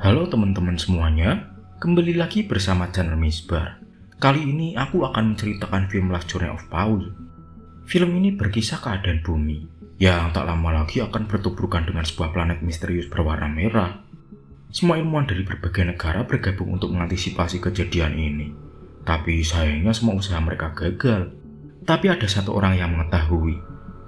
Halo teman-teman semuanya, kembali lagi bersama channel Misbar. Kali ini aku akan menceritakan film Last Journey of Paul. Film ini berkisah keadaan bumi yang tak lama lagi akan bertuburkan dengan sebuah planet misterius berwarna merah. Semua ilmuwan dari berbagai negara bergabung untuk mengantisipasi kejadian ini. Tapi sayangnya semua usaha mereka gagal. Tapi ada satu orang yang mengetahui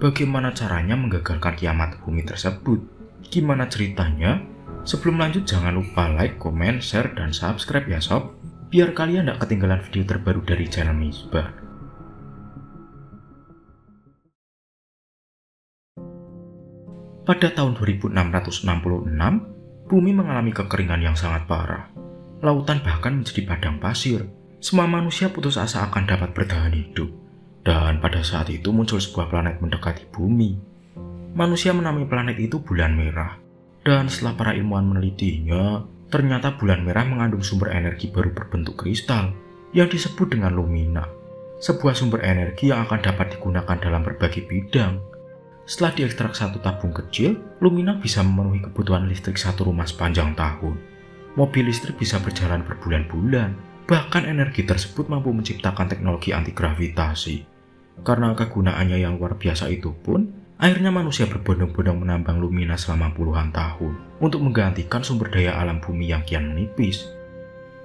bagaimana caranya menggagalkan kiamat bumi tersebut. Gimana ceritanya? Sebelum lanjut jangan lupa like, komen, share, dan subscribe ya sob, biar kalian gak ketinggalan video terbaru dari channel Misbar. Pada tahun 2666, bumi mengalami kekeringan yang sangat parah. Lautan bahkan menjadi padang pasir. Semua manusia putus asa akan dapat bertahan hidup. Dan pada saat itu muncul sebuah planet mendekati bumi. Manusia menamai planet itu Bulan Merah. Dan setelah para ilmuwan menelitinya, ternyata bulan merah mengandung sumber energi baru berbentuk kristal yang disebut dengan lumina. Sebuah sumber energi yang akan dapat digunakan dalam berbagai bidang. Setelah diekstrak satu tabung kecil, lumina bisa memenuhi kebutuhan listrik satu rumah sepanjang tahun. Mobil listrik bisa berjalan berbulan-bulan. Bahkan energi tersebut mampu menciptakan teknologi anti-gravitasi. Karena kegunaannya yang luar biasa itu pun, akhirnya manusia berbondong-bondong menambang lumina selama puluhan tahun untuk menggantikan sumber daya alam bumi yang kian menipis.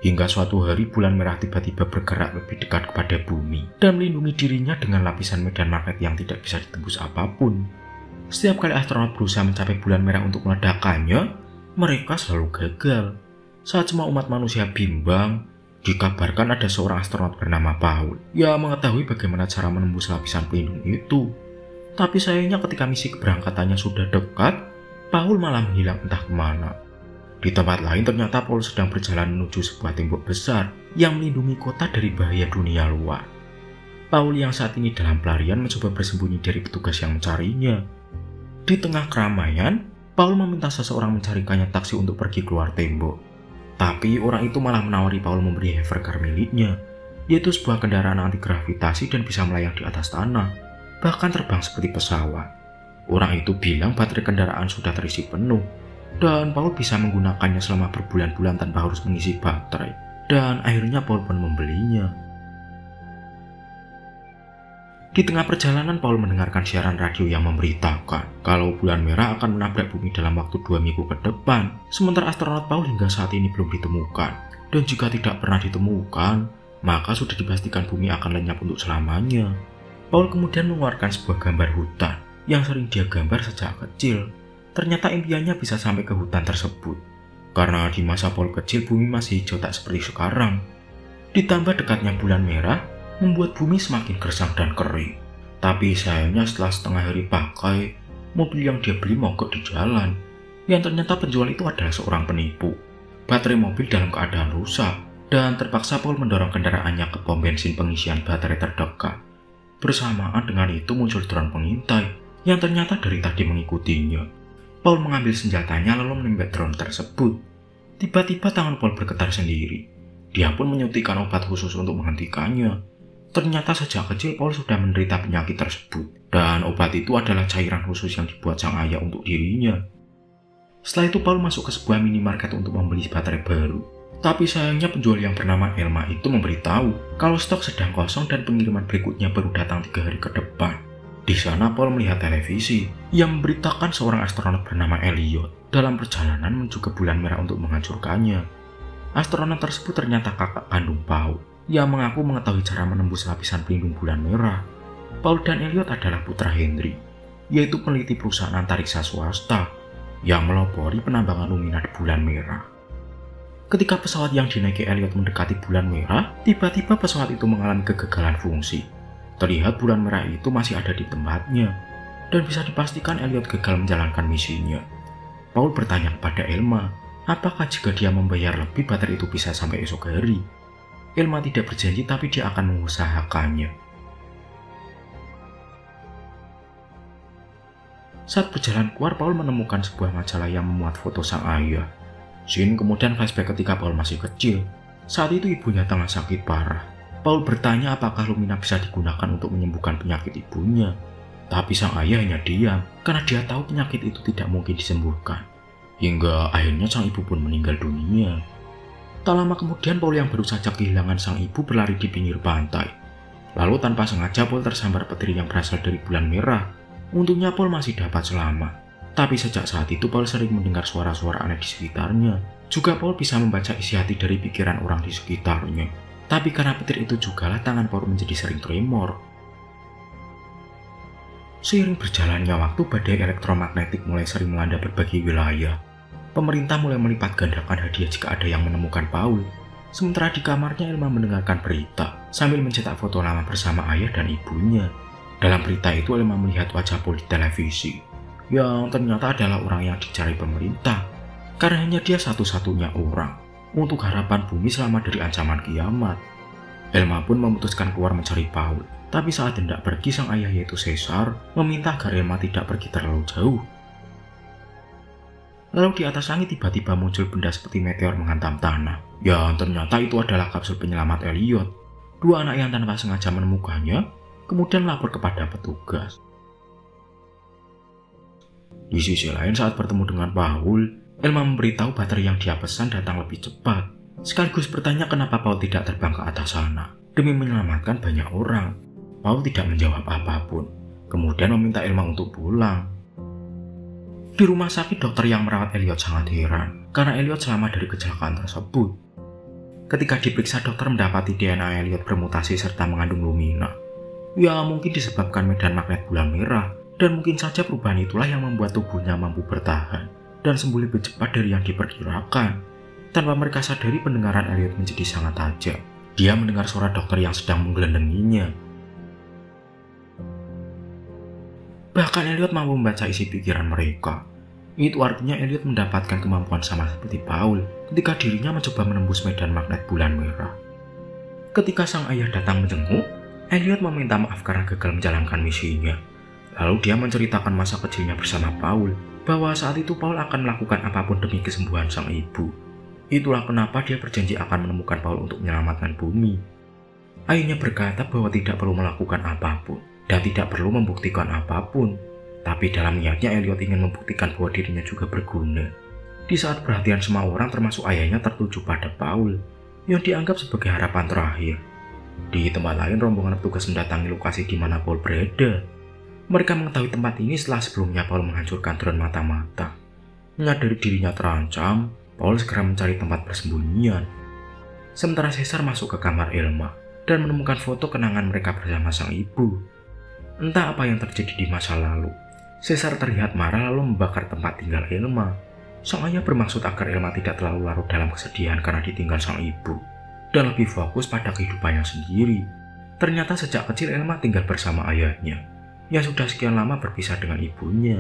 Hingga suatu hari bulan merah tiba-tiba bergerak lebih dekat kepada bumi dan melindungi dirinya dengan lapisan medan magnet yang tidak bisa ditembus apapun. Setiap kali astronot berusaha mencapai bulan merah untuk meledakkannya, mereka selalu gagal. Saat semua umat manusia bimbang, dikabarkan ada seorang astronot bernama Paul yang mengetahui bagaimana cara menembus lapisan pelindung itu. Tapi sayangnya ketika misi keberangkatannya sudah dekat, Paul malah menghilang entah kemana. Di tempat lain ternyata Paul sedang berjalan menuju sebuah tembok besar yang melindungi kota dari bahaya dunia luar. Paul yang saat ini dalam pelarian mencoba bersembunyi dari petugas yang mencarinya. Di tengah keramaian, Paul meminta seseorang mencarikannya taksi untuk pergi keluar tembok. Tapi orang itu malah menawari Paul memberi hovercar miliknya, yaitu sebuah kendaraan anti-gravitasi dan bisa melayang di atas tanah. Bahkan terbang seperti pesawat. Orang itu bilang baterai kendaraan sudah terisi penuh dan Paul bisa menggunakannya selama berbulan-bulan tanpa harus mengisi baterai. Dan akhirnya Paul pun membelinya. Di tengah perjalanan Paul mendengarkan siaran radio yang memberitakan kalau bulan merah akan menabrak bumi dalam waktu 2 minggu ke depan. Sementara astronot Paul hingga saat ini belum ditemukan. Dan jika tidak pernah ditemukan, maka sudah dipastikan bumi akan lenyap untuk selamanya. Paul kemudian mengeluarkan sebuah gambar hutan yang sering dia gambar sejak kecil. Ternyata impiannya bisa sampai ke hutan tersebut. Karena di masa Paul kecil bumi masih hijau tak seperti sekarang. Ditambah dekatnya bulan merah membuat bumi semakin gersang dan kering. Tapi sayangnya setelah setengah hari pakai, mobil yang dia beli mogok di jalan. Yang ternyata penjual itu adalah seorang penipu. Baterai mobil dalam keadaan rusak dan terpaksa Paul mendorong kendaraannya ke pom bensin pengisian baterai terdekat. Bersamaan dengan itu muncul drone pengintai yang ternyata dari tadi mengikutinya. Paul mengambil senjatanya lalu menembak drone tersebut. Tiba-tiba tangan Paul bergetar sendiri. Dia pun menyuntikkan obat khusus untuk menghentikannya. Ternyata sejak kecil Paul sudah menderita penyakit tersebut. Dan obat itu adalah cairan khusus yang dibuat sang ayah untuk dirinya. Setelah itu Paul masuk ke sebuah minimarket untuk membeli baterai baru. Tapi sayangnya penjual yang bernama Elma itu memberitahu kalau stok sedang kosong dan pengiriman berikutnya baru datang 3 hari ke depan. Di sana Paul melihat televisi yang memberitakan seorang astronot bernama Elliot dalam perjalanan menuju ke bulan merah untuk menghancurkannya. Astronot tersebut ternyata kakak kandung Paul yang mengaku mengetahui cara menembus lapisan pelindung bulan merah. Paul dan Elliot adalah putra Henry, yaitu peneliti perusahaan antariksa swasta yang melopori penambangan lumina di bulan merah. Ketika pesawat yang dinaiki Elliot mendekati bulan merah, tiba-tiba pesawat itu mengalami kegagalan fungsi. Terlihat bulan merah itu masih ada di tempatnya, dan bisa dipastikan Elliot gagal menjalankan misinya. Paul bertanya kepada Elma, apakah jika dia membayar lebih baterai itu bisa sampai esok hari? Elma tidak berjanji tapi dia akan mengusahakannya. Saat berjalan keluar, Paul menemukan sebuah majalah yang memuat foto sang ayah. Scene kemudian flashback ketika Paul masih kecil. Saat itu ibunya tengah sakit parah. Paul bertanya apakah lumina bisa digunakan untuk menyembuhkan penyakit ibunya. Tapi sang ayah hanya diam karena dia tahu penyakit itu tidak mungkin disembuhkan. hingga akhirnya sang ibu pun meninggal dunia. Tak lama kemudian Paul yang baru saja kehilangan sang ibu berlari di pinggir pantai. Lalu tanpa sengaja Paul tersambar petir yang berasal dari bulan merah. Untungnya Paul masih dapat selamat. Tapi sejak saat itu Paul sering mendengar suara-suara aneh di sekitarnya. Juga Paul bisa membaca isi hati dari pikiran orang di sekitarnya. Tapi karena petir itu jugalah tangan Paul menjadi sering tremor. Seiring berjalannya waktu, badai elektromagnetik mulai sering melanda berbagai wilayah. Pemerintah mulai melipat gandakan hadiah jika ada yang menemukan Paul. Sementara di kamarnya Elma mendengarkan berita sambil mencetak foto lama bersama ayah dan ibunya. Dalam berita itu Elma melihat wajah Paul di televisi, yang ternyata adalah orang yang dicari pemerintah. Karena hanya dia satu-satunya orang untuk harapan bumi selama dari ancaman kiamat. Elma pun memutuskan keluar mencari Paul. Tapi saat hendak pergi, sang ayah yaitu Caesar meminta agar Elma tidak pergi terlalu jauh. Lalu di atas langit tiba-tiba muncul benda seperti meteor menghantam tanah. Ya, ternyata itu adalah kapsul penyelamat Elliot. Dua anak yang tanpa sengaja menemukannya, kemudian lapor kepada petugas. Di sisi lain, saat bertemu dengan Paul, Elma memberitahu baterai yang dia pesan datang lebih cepat. Sekaligus bertanya kenapa Paul tidak terbang ke atas sana demi menyelamatkan banyak orang. Paul tidak menjawab apapun, kemudian meminta Elma untuk pulang. Di rumah sakit, dokter yang merawat Elliot sangat heran karena Elliot selamat dari kecelakaan tersebut. Ketika diperiksa, dokter mendapati DNA Elliot bermutasi serta mengandung lumina. Ya, mungkin disebabkan medan magnet bulan merah, dan mungkin saja perubahan itulah yang membuat tubuhnya mampu bertahan dan sembuh lebih cepat dari yang diperkirakan. Tanpa mereka sadari, pendengaran Elliot menjadi sangat tajam. Dia mendengar suara dokter yang sedang menggelendenginya. Bahkan Elliot mampu membaca isi pikiran mereka. Itu artinya Elliot mendapatkan kemampuan sama seperti Paul ketika dirinya mencoba menembus medan magnet bulan merah. Ketika sang ayah datang menjenguk, Elliot meminta maaf karena gagal menjalankan misinya. Lalu dia menceritakan masa kecilnya bersama Paul, bahwa saat itu Paul akan melakukan apapun demi kesembuhan sang ibu. Itulah kenapa dia berjanji akan menemukan Paul untuk menyelamatkan bumi. Ayahnya berkata bahwa tidak perlu melakukan apapun dan tidak perlu membuktikan apapun. Tapi dalam niatnya Elliot ingin membuktikan bahwa dirinya juga berguna. Di saat perhatian semua orang termasuk ayahnya tertuju pada Paul, yang dianggap sebagai harapan terakhir. Di tempat lain, rombongan petugas mendatangi lokasi di mana Paul berada. Mereka mengetahui tempat ini setelah sebelumnya Paul menghancurkan drone mata-mata. Menyadari dirinya terancam, Paul segera mencari tempat persembunyian. Sementara Caesar masuk ke kamar Elma dan menemukan foto kenangan mereka bersama sang ibu. Entah apa yang terjadi di masa lalu, Caesar terlihat marah lalu membakar tempat tinggal Elma. Sang ayah bermaksud agar Elma tidak terlalu larut dalam kesedihan karena ditinggal sang ibu, dan lebih fokus pada kehidupannya sendiri. Ternyata sejak kecil Elma tinggal bersama ayahnya, yang sudah sekian lama berpisah dengan ibunya.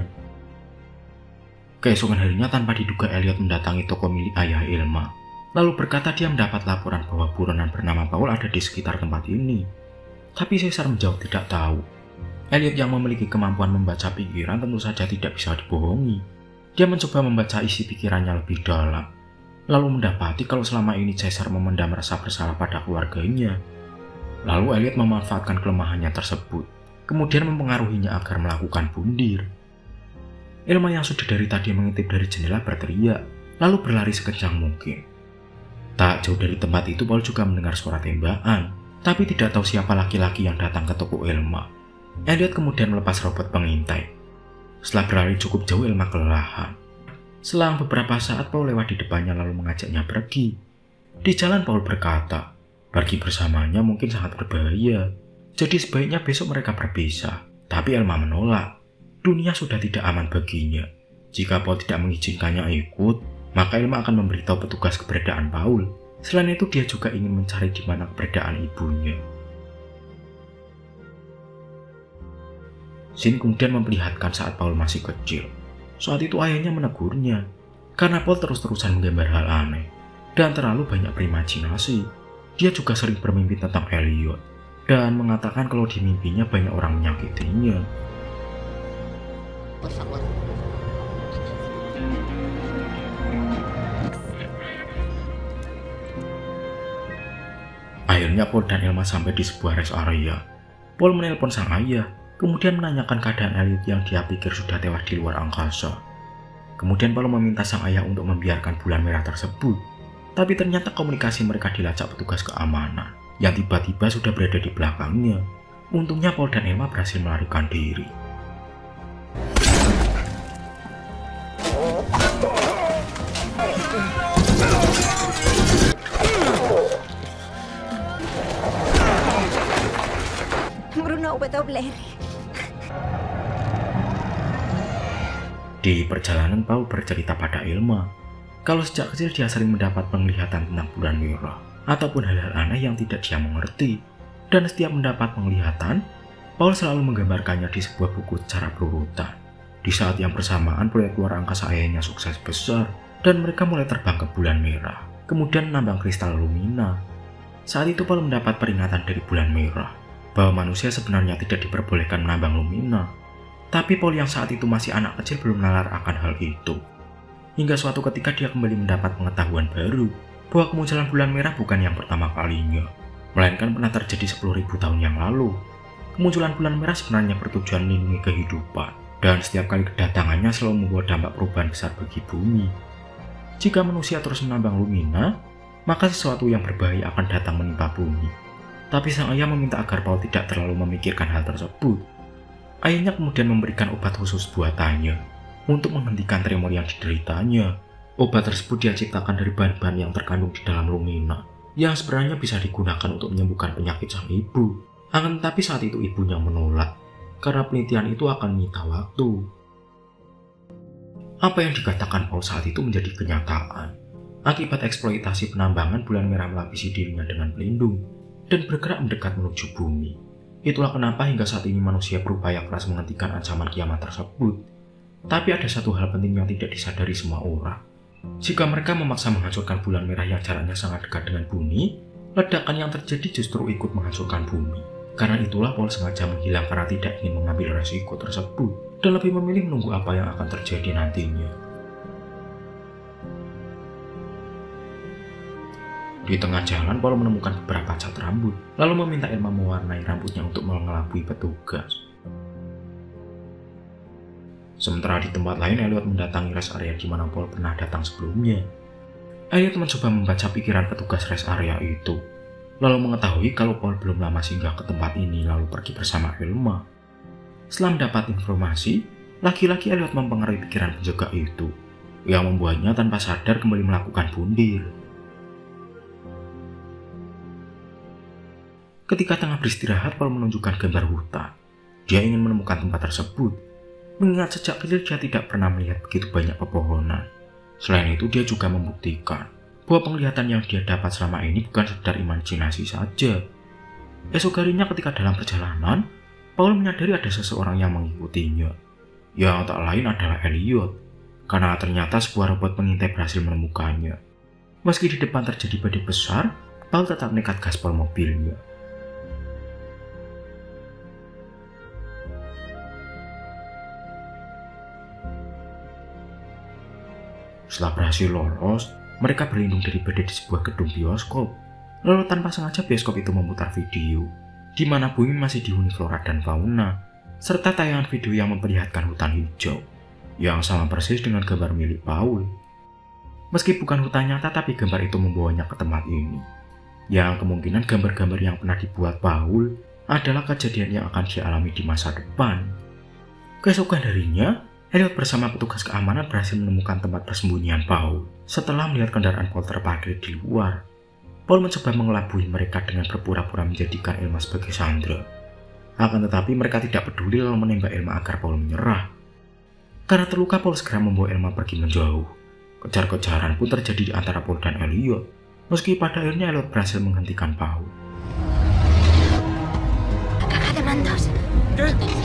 Keesokan harinya, tanpa diduga, Elliot mendatangi toko milik ayah Elma. Lalu berkata dia mendapat laporan bahwa buronan bernama Paul ada di sekitar tempat ini. Tapi Caesar menjawab tidak tahu. Elliot yang memiliki kemampuan membaca pikiran tentu saja tidak bisa dibohongi. Dia mencoba membaca isi pikirannya lebih dalam, lalu mendapati kalau selama ini Caesar memendam rasa bersalah pada keluarganya. Lalu Elliot memanfaatkan kelemahannya tersebut, kemudian mempengaruhinya agar melakukan bundir. Elma yang sudah dari tadi mengintip dari jendela berteriak, lalu berlari sekencang mungkin. Tak jauh dari tempat itu, Paul juga mendengar suara tembakan, tapi tidak tahu siapa laki-laki yang datang ke toko Elma. Elliot kemudian melepas robot pengintai. Setelah berlari cukup jauh, Elma kelelahan. Selang beberapa saat, Paul lewat di depannya lalu mengajaknya pergi. Di jalan, Paul berkata, pergi bersamanya mungkin sangat berbahaya, jadi sebaiknya besok mereka berpisah. Tapi Elma menolak. Dunia sudah tidak aman baginya. Jika Paul tidak mengizinkannya ikut, maka Elma akan memberitahu petugas keberadaan Paul. Selain itu, dia juga ingin mencari di mana keberadaan ibunya. Scene kemudian memperlihatkan saat Paul masih kecil. Saat itu ayahnya menegurnya karena Paul terus-terusan menggambar hal aneh dan terlalu banyak berimajinasi. Dia juga sering bermimpi tentang Elliot dan mengatakan kalau di mimpinya banyak orang menyakitinya. Akhirnya Paul dan Elma sampai di sebuah rest area. Paul menelpon sang ayah, kemudian menanyakan keadaan Elliot yang dia pikir sudah tewas di luar angkasa. Kemudian Paul meminta sang ayah untuk membiarkan bulan merah tersebut. Tapi ternyata komunikasi mereka dilacak petugas keamanan yang tiba-tiba sudah berada di belakangnya. Untungnya Paul dan Emma berhasil melarikan diri. Bruno W. Di perjalanan Paul bercerita pada Elma kalau sejak kecil dia sering mendapat penglihatan tentang bulan merah ataupun hal-hal aneh yang tidak dia mengerti. Dan setiap mendapat penglihatan, Paul selalu menggambarkannya di sebuah buku secara berurutan. Di saat yang bersamaan, proyek luar angkasa ayahnya sukses besar dan mereka mulai terbang ke bulan merah, kemudian menambang kristal Lumina. Saat itu Paul mendapat peringatan dari bulan merah bahwa manusia sebenarnya tidak diperbolehkan menambang Lumina. Tapi Paul yang saat itu masih anak kecil belum nalar akan hal itu. Hingga suatu ketika dia kembali mendapat pengetahuan baru bahwa kemunculan bulan merah bukan yang pertama kalinya, melainkan pernah terjadi 10.000 tahun yang lalu. Kemunculan bulan merah sebenarnya bertujuan melindungi kehidupan, dan setiap kali kedatangannya selalu membawa dampak perubahan besar bagi bumi. Jika manusia terus menambang Lumina, maka sesuatu yang berbahaya akan datang menimpa bumi. Tapi sang ayah meminta agar Paul tidak terlalu memikirkan hal tersebut. Ayahnya kemudian memberikan obat khusus buatannya untuk menghentikan tremor yang dideritanya. Obat tersebut dia ciptakan dari bahan-bahan yang terkandung di dalam Lumina, yang sebenarnya bisa digunakan untuk menyembuhkan penyakit sang ibu. Akan tetapi saat itu ibunya menolak, karena penelitian itu akan menyita waktu. Apa yang dikatakan Paul saat itu menjadi kenyataan. Akibat eksploitasi penambangan, bulan merah melapisi dirinya dengan pelindung dan bergerak mendekat menuju bumi. Itulah kenapa hingga saat ini manusia berupaya keras menghentikan ancaman kiamat tersebut. Tapi ada satu hal penting yang tidak disadari semua orang. Jika mereka memaksa menghancurkan bulan merah yang jaraknya sangat dekat dengan bumi, ledakan yang terjadi justru ikut menghancurkan bumi. Karena itulah Paul sengaja menghilang karena tidak ingin mengambil resiko tersebut dan lebih memilih menunggu apa yang akan terjadi nantinya. Di tengah jalan, Paul menemukan beberapa cat rambut, lalu meminta Elma mewarnai rambutnya untuk mengelabui petugas. Sementara di tempat lain, Elliot mendatangi rest area di mana Paul pernah datang sebelumnya. Elliot mencoba membaca pikiran petugas rest area itu, lalu mengetahui kalau Paul belum lama singgah ke tempat ini lalu pergi bersama Elma. Setelah mendapat informasi, laki-laki Elliot mempengaruhi pikiran penjaga itu, yang membuatnya tanpa sadar kembali melakukan bundir. Ketika tengah beristirahat, Paul menunjukkan gambar hutan. Dia ingin menemukan tempat tersebut, mengingat sejak kecil dia tidak pernah melihat begitu banyak pepohonan. Selain itu, dia juga membuktikan bahwa penglihatan yang dia dapat selama ini bukan sekedar imajinasi saja. Esok harinya ketika dalam perjalanan, Paul menyadari ada seseorang yang mengikutinya. Yang tak lain adalah Elliot, karena ternyata sebuah robot pengintai berhasil menemukannya. Meski di depan terjadi badai besar, Paul tetap nekat gaspol mobilnya. Setelah berhasil lolos, mereka berlindung dari badai di sebuah gedung bioskop. Lalu tanpa sengaja bioskop itu memutar video, di mana bumi masih dihuni flora dan fauna, serta tayangan video yang memperlihatkan hutan hijau, yang sama persis dengan gambar milik Paul. Meski bukan hutan nyata, tapi gambar itu membawanya ke tempat ini, yang kemungkinan gambar-gambar yang pernah dibuat Paul adalah kejadian yang akan dialami di masa depan. Keesokan harinya, Elliot bersama petugas keamanan berhasil menemukan tempat persembunyian Paul. Setelah melihat kendaraan Paul terparkir di luar, Paul mencoba mengelabui mereka dengan berpura-pura menjadikan Elma sebagai Sandra. Akan tetapi mereka tidak peduli lalu menembak Elma agar Paul menyerah. Karena terluka, Paul segera membawa Elma pergi menjauh. Kejar-kejaran pun terjadi di antara Paul dan Elliot, meski pada akhirnya Elliot berhasil menghentikan Paul. Kakak de mandos.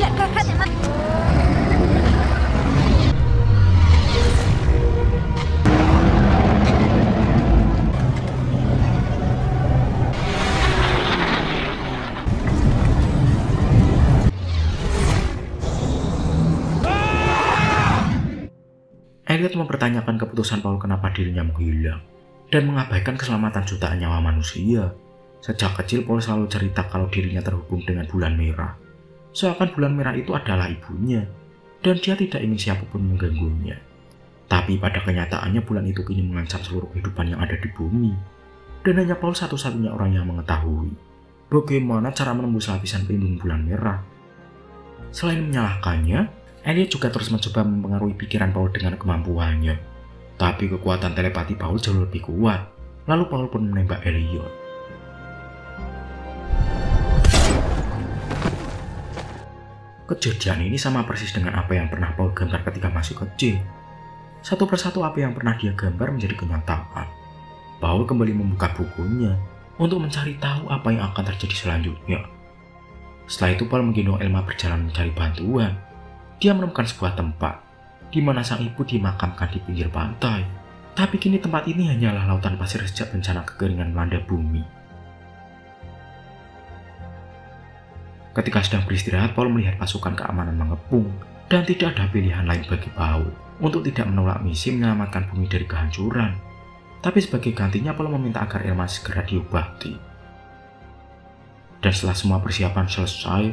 Ya, kakak de mandos. Elliot mempertanyakan keputusan Paul kenapa dirinya menghilang dan mengabaikan keselamatan jutaan nyawa manusia. Sejak kecil Paul selalu cerita kalau dirinya terhubung dengan bulan merah. Seakan bulan merah itu adalah ibunya dan dia tidak ingin siapapun mengganggunya. Tapi pada kenyataannya bulan itu kini mengancam seluruh kehidupan yang ada di bumi. Dan hanya Paul satu-satunya orang yang mengetahui bagaimana cara menembus lapisan pelindung bulan merah. Selain menyalahkannya, Elliot juga terus mencoba mempengaruhi pikiran Paul dengan kemampuannya. Tapi kekuatan telepati Paul jauh lebih kuat. Lalu Paul pun menembak Elliot. Kejadian ini sama persis dengan apa yang pernah Paul gambar ketika masih kecil. Satu persatu apa yang pernah dia gambar menjadi kenyataan. Paul kembali membuka bukunya untuk mencari tahu apa yang akan terjadi selanjutnya. Setelah itu Paul menggendong Elma berjalan mencari bantuan. Dia menemukan sebuah tempat di mana sang ibu dimakamkan di pinggir pantai. Tapi kini tempat ini hanyalah lautan pasir sejak bencana kekeringan melanda bumi. Ketika sedang beristirahat, Paul melihat pasukan keamanan mengepung dan tidak ada pilihan lain bagi Paul untuk tidak menolak misi menyelamatkan bumi dari kehancuran. Tapi sebagai gantinya Paul meminta agar Elma segera diobati. Dan setelah semua persiapan selesai,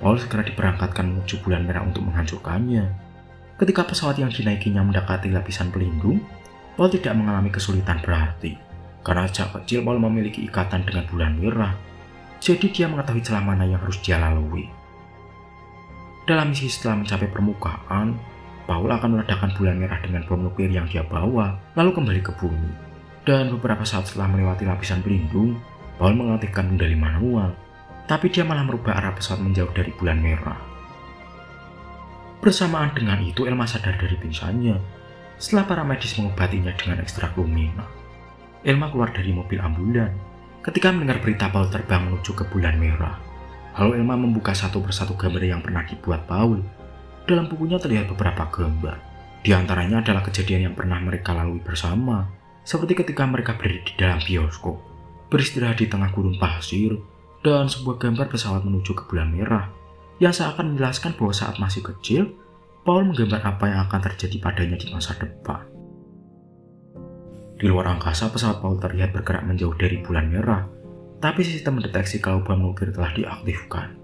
Paul segera diberangkatkan menuju bulan merah untuk menghancurkannya. Ketika pesawat yang dinaikinya mendekati lapisan pelindung, Paul tidak mengalami kesulitan berarti. Karena sejak kecil Paul memiliki ikatan dengan bulan merah. Jadi dia mengetahui celah mana yang harus dia lalui. Dalam misi setelah mencapai permukaan, Paul akan meledakkan bulan merah dengan bom nuklir yang dia bawa, lalu kembali ke bumi. Dan beberapa saat setelah melewati lapisan pelindung, Paul mengaktifkan kendali manual. Tapi dia malah merubah arah pesawat menjauh dari bulan merah. Bersamaan dengan itu, Elma sadar dari pingsannya setelah para medis mengobatinya dengan ekstrak lumina. Elma keluar dari mobil ambulan ketika mendengar berita Paul terbang menuju ke bulan merah. Lalu Elma membuka satu persatu gambar yang pernah dibuat Paul. Dalam bukunya terlihat beberapa gambar. Di antaranya adalah kejadian yang pernah mereka lalui bersama, seperti ketika mereka berada di dalam bioskop, beristirahat di tengah gurun pasir, dan sebuah gambar pesawat menuju ke bulan merah yang seakan menjelaskan bahwa saat masih kecil, Paul menggambar apa yang akan terjadi padanya di masa depan. Di luar angkasa, pesawat Paul terlihat bergerak menjauh dari bulan merah, tapi sistem mendeteksi kalau bom nuklir telah diaktifkan.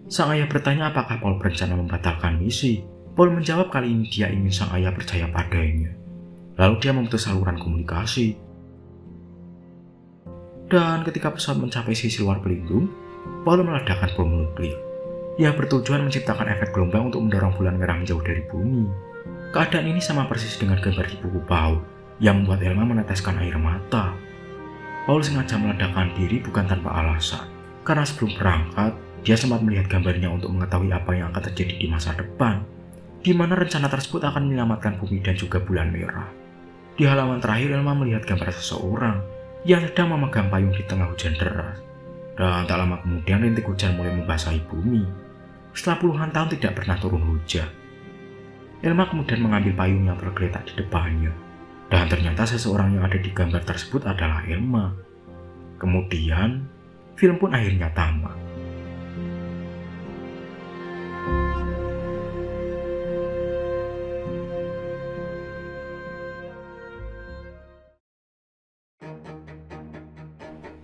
Sang ayah bertanya apakah Paul berencana membatalkan misi. Paul menjawab kali ini dia ingin sang ayah percaya padanya. Lalu dia memutus saluran komunikasi. Dan ketika pesawat mencapai sisi luar pelindung, Paul meledakkan bom nuklir yang bertujuan menciptakan efek gelombang untuk mendorong bulan merah menjauh dari bumi. Keadaan ini sama persis dengan gambar di buku Paul yang membuat Elma meneteskan air mata. Paul sengaja meledakkan diri bukan tanpa alasan, karena sebelum berangkat, dia sempat melihat gambarnya untuk mengetahui apa yang akan terjadi di masa depan, di mana rencana tersebut akan menyelamatkan bumi dan juga bulan merah. Di halaman terakhir, Elma melihat gambar seseorang yang sedang memegang payung di tengah hujan deras. Dan tak lama kemudian rintik hujan mulai membasahi bumi. Setelah puluhan tahun tidak pernah turun hujan, Elma kemudian mengambil payung yang tergeletak di depannya. Dan ternyata seseorang yang ada di gambar tersebut adalah Elma. Kemudian, film pun akhirnya tamat.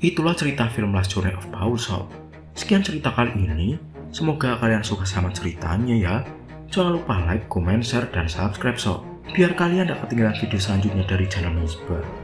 Itulah cerita film Last Journey of Paul Soap. Sekian cerita kali ini. Semoga kalian suka sama ceritanya ya. Jangan lupa like, comment, share, dan subscribe sob, biar kalian dapat ketinggalan video selanjutnya dari channel Misbah.